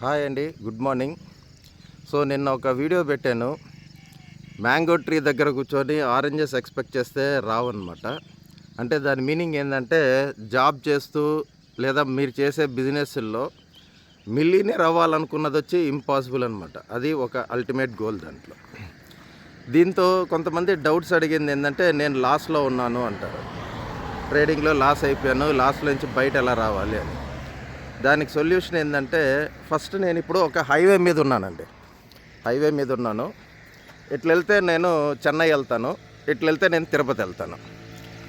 Hi అండి, good morning. So నిన్న ఒక వీడియో పెట్టాను. మ్యాంగో ట్రీ దగ్గర కూర్చొని ఆరెంజెస్ ఎక్స్పెక్ట్ చేస్తే రావన్నమాట. అంటే దాని మీనింగ్ ఏంటంటే జాబ్ చేస్తూ లేదా మీరు చేసే బిజినెస్లో మిలియనీర్ అవ్వాలనుకున్నది వచ్చి ఇంపాసిబుల్ అనమాట. అది ఒక అల్టిమేట్ గోల్ దాంట్లో. దీంతో కొంతమంది డౌట్స్ అడిగింది ఏంటంటే నేను లాస్లో ఉన్నాను అంటారు. ట్రేడింగ్లో లాస్ అయిపోయాను, లాస్లో నుంచి బయట ఎలా రావాలి అని. దానికి సొల్యూషన్ ఏంటంటే ఫస్ట్ నేను ఇప్పుడు ఒక హైవే మీద ఉన్నానండి. హైవే మీద ఉన్నాను. ఇట్లా వెళ్తే నేను చెన్నై వెళ్తాను, ఇట్లా వెళ్తే నేను తిరుపతి వెళ్తాను.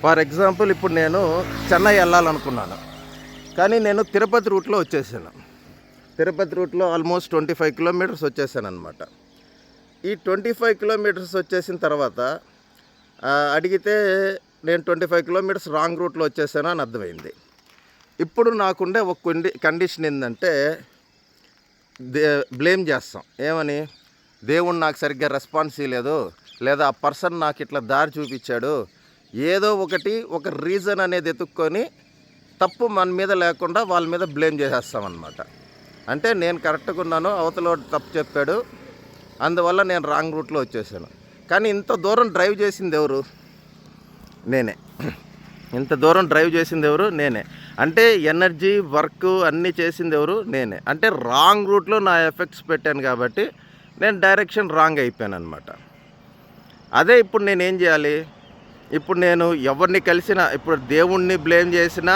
ఫర్ ఎగ్జాంపుల్ ఇప్పుడు నేను చెన్నై వెళ్ళాలనుకున్నాను, కానీ నేను తిరుపతి రూట్లో వచ్చేసాను. తిరుపతి రూట్లో ఆల్మోస్ట్ 25 కిలోమీటర్స్ వచ్చేసాను అనమాట. ఈ 25 కిలోమీటర్స్ వచ్చేసిన తర్వాత అడిగితే నేను 25 కిలోమీటర్స్ రాంగ్ రూట్లో వచ్చేసాను అని అర్థమైంది. ఇప్పుడు నాకుండే ఒక కండిషన్ ఏంటంటే బ్లేమ్ చేస్తాం. ఏమని? దేవుడు నాకు సరిగ్గా రెస్పాన్స్ ఇవ్వలేదు, లేదా ఆ పర్సన్ నాకు ఇట్లా దారి చూపించాడు, ఏదో ఒక రీజన్ అనేది ఎత్తుక్కొని తప్పు మన మీద లేకుండా వాళ్ళ మీద బ్లేమ్ చేసేస్తామన్నమాట. అంటే నేను కరెక్ట్గా ఉన్నాను, అవతల తప్పు చెప్పాడు, అందువల్ల నేను రాంగ్ రూట్లో వచ్చేసాను. కానీ ఇంత దూరం డ్రైవ్ చేసింది ఎవరు? నేనే. ఇంత దూరం డ్రైవ్ చేసింది ఎవరు? నేనే. అంటే ఎనర్జీ, వర్క్ అన్నీ చేసింది ఎవరు? నేనే. అంటే రాంగ్ రూట్లో నా ఎఫెక్ట్స్ పెట్టాను కాబట్టి నేను డైరెక్షన్ రాంగ్ అయిపోయాను అనమాట. అదే ఇప్పుడు నేను ఏం చేయాలి? ఇప్పుడు నేను ఎవరిని కలిసినా, ఇప్పుడు దేవుణ్ణి బ్లేమ్ చేసినా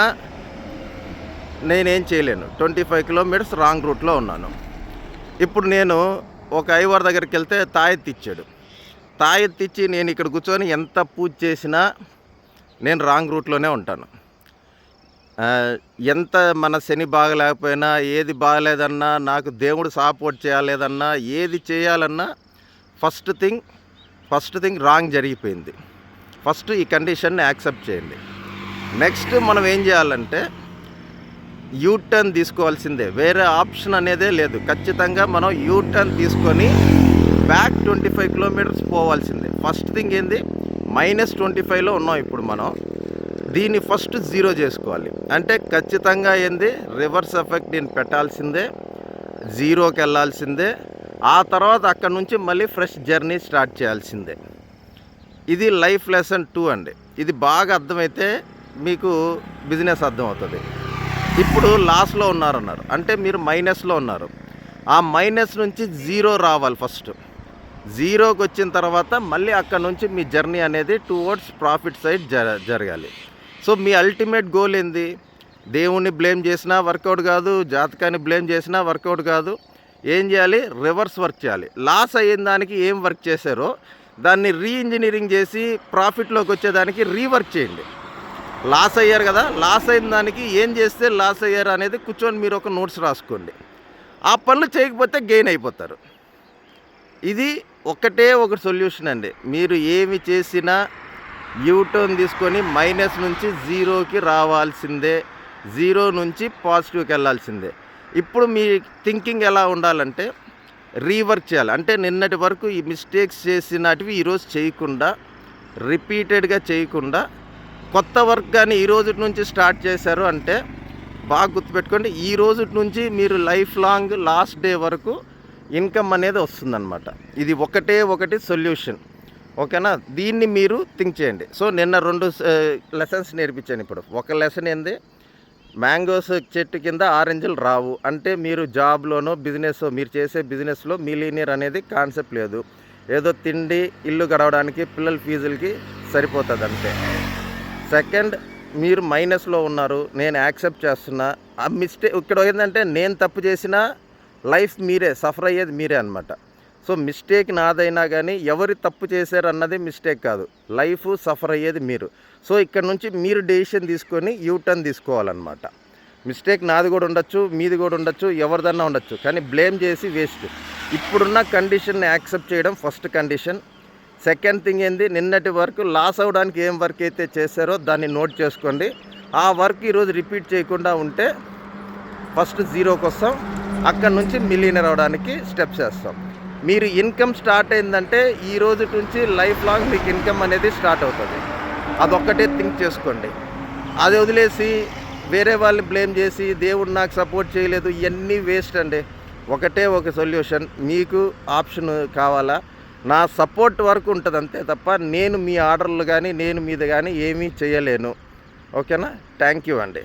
నేనేం చేయలేను. 25 కిలోమీటర్స్ రాంగ్ రూట్లో ఉన్నాను. ఇప్పుడు నేను ఒక ఐవర్ దగ్గరికి వెళ్తే తాయెత్తు ఇచ్చాడు. తాయెత్తు ఇచ్చి నేను ఇక్కడ కూర్చొని ఎంత పూజ చేసినా నేను రాంగ్ రూట్లోనే ఉంటాను. ఎంత మన శని బాగలేకపోయినా, ఏది బాగలేదన్నా, నాకు దేవుడు సపోర్ట్ చేయలేదన్నా, ఏది చేయాలన్నా ఫస్ట్ థింగ్ రాంగ్ జరిగిపోయింది. ఫస్ట్ ఈ కండిషన్ని యాక్సెప్ట్ చేయండి. నెక్స్ట్ మనం ఏం చేయాలంటే యూటర్న్ తీసుకోవాల్సిందే, వేరే ఆప్షన్ అనేదే లేదు. ఖచ్చితంగా మనం యూటర్న్ తీసుకొని బ్యాక్ 25 కిలోమీటర్స్ పోవాల్సిందే. ఫస్ట్ థింగ్ ఏంది? -25లో ఉన్నాం ఇప్పుడు మనం. దీన్ని ఫస్ట్ 0 చేసుకోవాలి. అంటే ఖచ్చితంగా ఏంది? రివర్స్ ఎఫెక్ట్ నేను పెట్టాల్సిందే, 0కి వెళ్ళాల్సిందే. ఆ తర్వాత అక్కడ నుంచి మళ్ళీ ఫ్రెష్ జర్నీ స్టార్ట్ చేయాల్సిందే. ఇది లైఫ్ లెసన్ 2 అండి. ఇది బాగా అర్థమైతే మీకు బిజినెస్ అర్థమవుతుంది. ఇప్పుడు లాస్లో ఉన్నారన్నారు అంటే మీరు మైనస్లో ఉన్నారు. ఆ మైనస్ నుంచి 0 రావాలి. ఫస్ట్ 0కి వచ్చిన తర్వాత మళ్ళీ అక్కడ నుంచి మీ జర్నీ అనేది టువర్డ్స్ ప్రాఫిట్ సైడ్ జరగాలి. సో మీ అల్టిమేట్ గోల్ ఏంది? దేవుణ్ణి బ్లేమ్ చేసినా వర్కౌట్ కాదు, జాతకాన్ని బ్లేమ్ చేసినా వర్కౌట్ కాదు. ఏం చేయాలి? రివర్స్ వర్క్ చేయాలి. లాస్ అయిన దానికి ఏం వర్క్ చేశారో దాన్ని రీఇంజనీరింగ్ చేసి ప్రాఫిట్లోకి వచ్చేదానికి రీవర్క్ చేయండి. లాస్ అయ్యారు కదా, లాస్ అయిన దానికి ఏం చేస్తే లాస్ అయ్యారు అనేది కూర్చొని మీరు ఒక నోట్స్ రాసుకోండి. ఆ పనులు చేయకపోతే గెయిన్ అయిపోతారు. ఇది ఒక సొల్యూషన్ అండి. మీరు ఏమి చేసినా యూటర్న్ తీసుకొని మైనస్ నుంచి 0కి రావాల్సిందే, 0 నుంచి పాజిటివ్కి వెళ్ళాల్సిందే. ఇప్పుడు మీ థింకింగ్ ఎలా ఉండాలంటే రీవర్క్ చేయాలి. అంటే నిన్నటి వరకు ఈ మిస్టేక్స్ చేసినటివి ఈరోజు చేయకుండా, రిపీటెడ్గా చేయకుండా కొత్త వర్క్ కానీ ఈ రోజు నుంచి స్టార్ట్ చేశారు అంటే బాగా గుర్తుపెట్టుకోండి, ఈ రోజు నుంచి మీరు లైఫ్ లాంగ్ లాస్ట్ డే వరకు ఇన్కమ్ అనేది వస్తుందన్నమాట. ఇది ఒకటి సొల్యూషన్. ఓకేనా? దీన్ని మీరు థింక్ చేయండి. సో నిన్న 2 లెసన్స్ నేర్పించాను. ఇప్పుడు ఒక లెసన్ ఏంది? మ్యాంగోస్ చెట్టు కింద ఆరెంజ్లు రావు అంటే మీరు జాబ్లోనో మీరు చేసే బిజినెస్లో మిలియనీర్ అనేది కాన్సెప్ట్ లేదు. ఏదో తిండి, ఇల్లు గడవడానికి, పిల్లల ఫీజులకి సరిపోతుంది అంతే. సెకండ్, మీరు మైనస్లో ఉన్నారు, నేను యాక్సెప్ట్ చేస్తున్నా. ఆ మిస్టేక్ ఇక్కడ ఏంటంటే నేను తప్పు చేసినా లైఫ్ మీరే సఫర్ అయ్యేది మీరే అనమాట. సో మిస్టేక్ నాదైనా కానీ ఎవరు తప్పు చేశారు అన్నది మిస్టేక్ కాదు, లైఫ్ సఫర్ అయ్యేది మీరు. సో ఇక్కడ నుంచి మీరు డెసిషన్ తీసుకొని యూటర్న్ తీసుకోవాలన్నమాట. మిస్టేక్ నాది కూడా ఉండొచ్చు, మీది కూడా ఉండొచ్చు, ఎవరిదన్నా ఉండొచ్చు, కానీ బ్లేమ్ చేసి వేస్ట్. ఇప్పుడున్న కండిషన్ని యాక్సెప్ట్ చేయడం ఫస్ట్ కండిషన్. సెకండ్ థింగ్ ఏంది? నిన్నటి వరకు లాస్ అవ్వడానికి ఏం వర్క్ అయితే చేశారో దాన్ని నోట్ చేసుకోండి. ఆ వర్క్ ఈరోజు రిపీట్ చేయకుండా ఉంటే ఫస్ట్ 0కి వస్తాం, అక్కడ నుంచి మిలియనర్ అవడానికి స్టెప్స్ వేస్తాం. మీరు ఇన్కమ్ స్టార్ట్ అయిందంటే ఈ రోజు నుంచి లైఫ్ లాంగ్ మీకు ఇన్కమ్ అనేది స్టార్ట్ అవుతుంది. అదొక్కటే థింక్ చేసుకోండి. అది వదిలేసి వేరే వాళ్ళని బ్లేమ్ చేసి దేవుడు నాకు సపోర్ట్ చేయలేదు, ఇవన్నీ వేస్ట్ అండి. ఒకటే ఒక సొల్యూషన్, మీకు ఆప్షన్ కావాలా, నా సపోర్ట్ వరకు ఉంటుంది అంతే తప్ప నేను మీ ఆర్డర్లు కానీ నేను మీద కానీ ఏమీ చేయలేను. ఓకేనా? థ్యాంక్ యూ అండి.